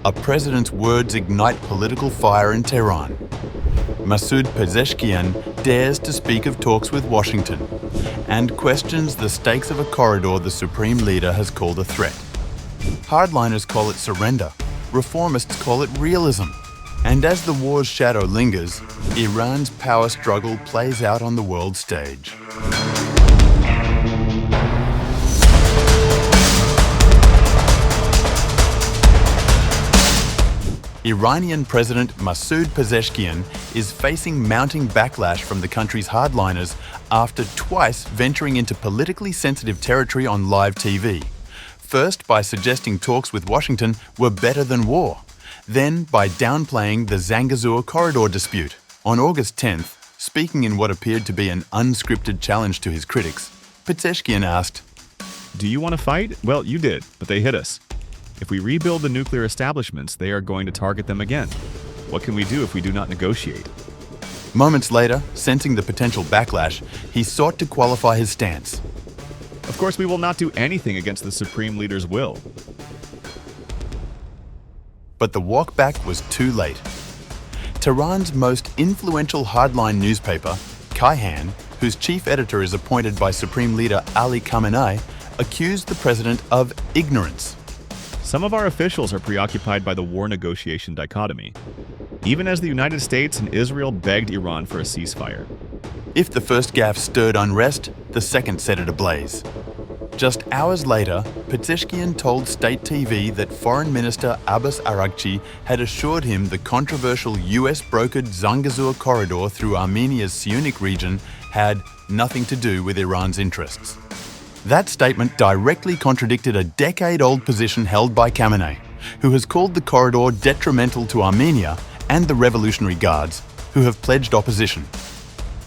A president's words ignite political fire in Tehran. Masoud Pezeshkian dares to speak of talks with Washington and questions the stakes of a corridor the Supreme Leader has called a threat. Hardliners call it surrender, reformists call it realism. And as the war's shadow lingers, Iran's power struggle plays out on the world stage. Iranian President Masoud Pezeshkian is facing mounting backlash from the country's hardliners after twice venturing into politically sensitive territory on live TV. First by suggesting talks with Washington were better than war, then by downplaying the Zangezur Corridor dispute. On August 10th, speaking in what appeared to be an unscripted challenge to his critics, Pezeshkian asked, "Do you want to fight? Well, you did, but they hit us. If we rebuild the nuclear establishments, they are going to target them again. What can we do if we do not negotiate?" Moments later, sensing the potential backlash, he sought to qualify his stance. "Of course, we will not do anything against the Supreme Leader's will." But the walkback was too late. Tehran's most influential hardline newspaper, Kayhan, whose chief editor is appointed by Supreme Leader Ali Khamenei, accused the president of ignorance. "Some of our officials are preoccupied by the war negotiation dichotomy, even as the United States and Israel begged Iran for a ceasefire." If the first gaffe stirred unrest, the second set it ablaze. Just hours later, Pezeshkian told state TV that Foreign Minister Abbas Araghchi had assured him the controversial US-brokered Zangezur Corridor through Armenia's Syunik region had nothing to do with Iran's interests. That statement directly contradicted a decade-old position held by Khamenei, who has called the corridor detrimental to Armenia and the Revolutionary Guards, who have pledged opposition.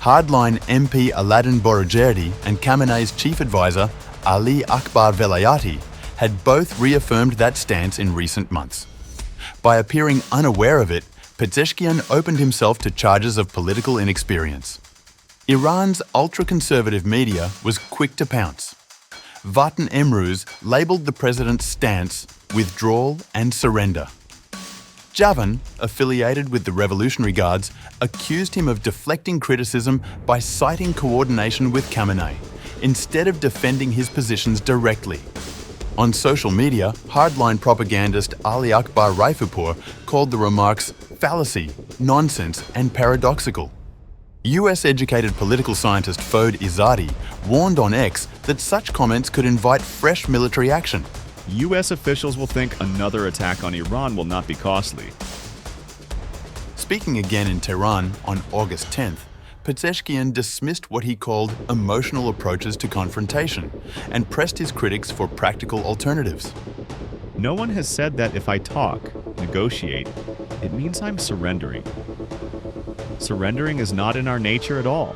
Hardline MP Aladin Boroujerdi and Khamenei's chief advisor, Ali Akbar Velayati, had both reaffirmed that stance in recent months. By appearing unaware of it, Pezeshkian opened himself to charges of political inexperience. Iran's ultra-conservative media was quick to pounce. Vatan Emruz labelled the president's stance withdrawal and surrender. Javan, affiliated with the Revolutionary Guards, accused him of deflecting criticism by citing coordination with Khamenei, instead of defending his positions directly. On social media, hardline propagandist Ali Akbar Raifipur called the remarks fallacy, nonsense, and paradoxical. US-educated political scientist Fode Izadi warned on X that such comments could invite fresh military action. US officials will think another attack on Iran will not be costly. Speaking again in Tehran on August 10th, Pezeshkian dismissed what he called emotional approaches to confrontation and pressed his critics for practical alternatives. "No one has said that if I talk, negotiate, it means I'm surrendering. Surrendering is not in our nature at all.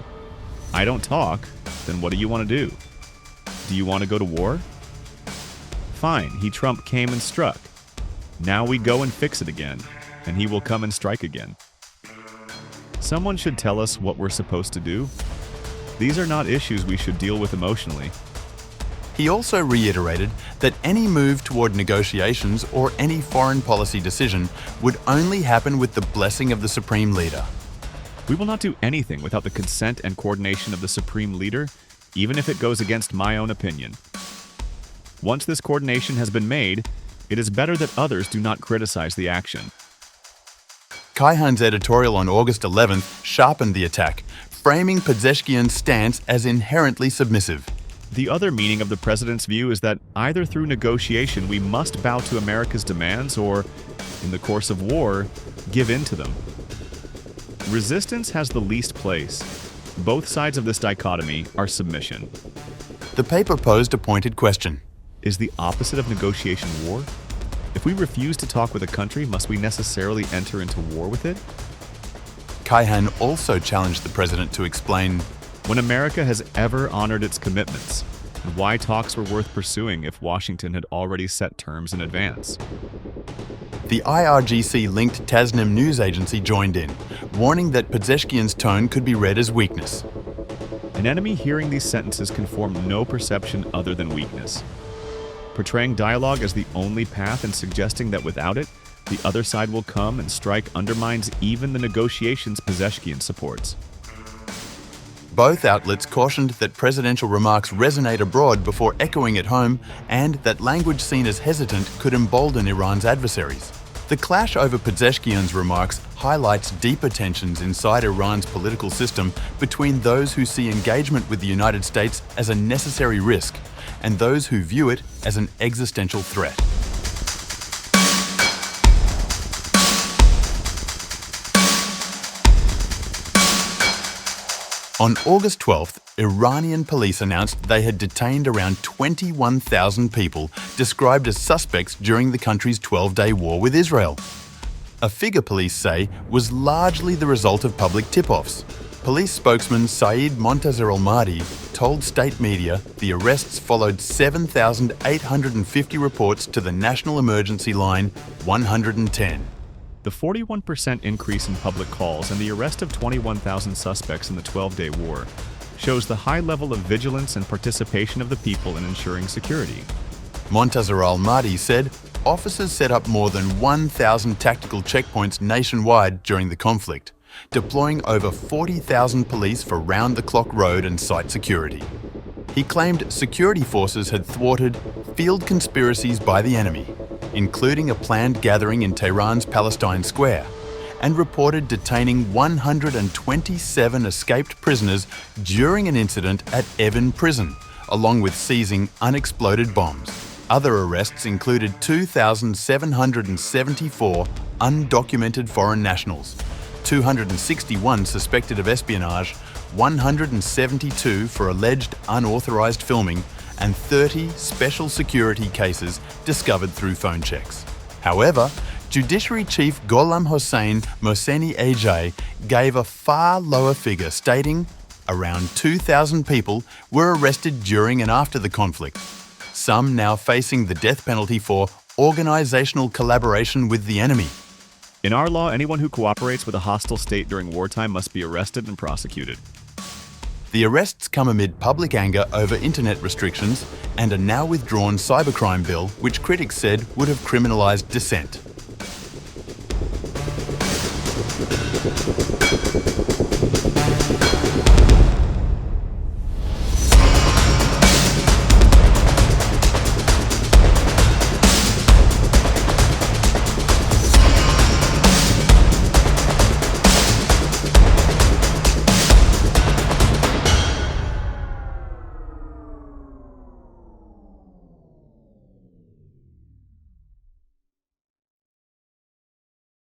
I don't talk, then what do you want to do? Do you want to go to war? Fine, Trump came and struck. Now we go and fix it again, and he will come and strike again. Someone should tell us what we're supposed to do. These are not issues we should deal with emotionally." He also reiterated that any move toward negotiations or any foreign policy decision would only happen with the blessing of the Supreme Leader. "We will not do anything without the consent and coordination of the Supreme Leader, even if it goes against my own opinion. Once this coordination has been made, it is better that others do not criticize the action." Kayhan's editorial on August 11th sharpened the attack, framing Pezeshkian's stance as inherently submissive. The other meaning of the president's view is that either through negotiation we must bow to America's demands or, in the course of war, give in to them. Resistance has the least place. Both sides of this dichotomy are submission. The paper posed a pointed question. Is the opposite of negotiation war? If we refuse to talk with a country, must we necessarily enter into war with it? Kayhan also challenged the president to explain when America has ever honored its commitments, and why talks were worth pursuing if Washington had already set terms in advance. The IRGC-linked Tasnim news agency joined in, warning that Pezeshkian's tone could be read as weakness. An enemy hearing these sentences can form no perception other than weakness. Portraying dialogue as the only path and suggesting that without it, the other side will come and strike undermines even the negotiations Pezeshkian supports. Both outlets cautioned that presidential remarks resonate abroad before echoing at home, and that language seen as hesitant could embolden Iran's adversaries. The clash over Pezeshkian's remarks highlights deeper tensions inside Iran's political system between those who see engagement with the United States as a necessary risk and those who view it as an existential threat. On August 12th, Iranian police announced they had detained around 21,000 people described as suspects during the country's 12-day war with Israel. A figure police say was largely the result of public tip-offs. Police spokesman Saeed Montazir al-Mahdi told state media the arrests followed 7,850 reports to the National Emergency Line 110. The 41% increase in public calls and the arrest of 21,000 suspects in the 12-day war shows the high level of vigilance and participation of the people in ensuring security. Montazir al-Mahdi said officers set up more than 1,000 tactical checkpoints nationwide during the conflict, deploying over 40,000 police for round-the-clock road and site security. He claimed security forces had thwarted field conspiracies by the enemy, including a planned gathering in Tehran's Palestine Square, and reported detaining 127 escaped prisoners during an incident at Evin Prison, along with seizing unexploded bombs. Other arrests included 2,774 undocumented foreign nationals, 261 suspected of espionage, 172 for alleged unauthorized filming, and 30 special security cases discovered through phone checks. However, Judiciary Chief Gholam Hossein Mohseni Ejei gave a far lower figure, stating around 2,000 people were arrested during and after the conflict, some now facing the death penalty for organizational collaboration with the enemy. In our law, anyone who cooperates with a hostile state during wartime must be arrested and prosecuted. The arrests come amid public anger over internet restrictions and a now withdrawn cybercrime bill, which critics said would have criminalized dissent.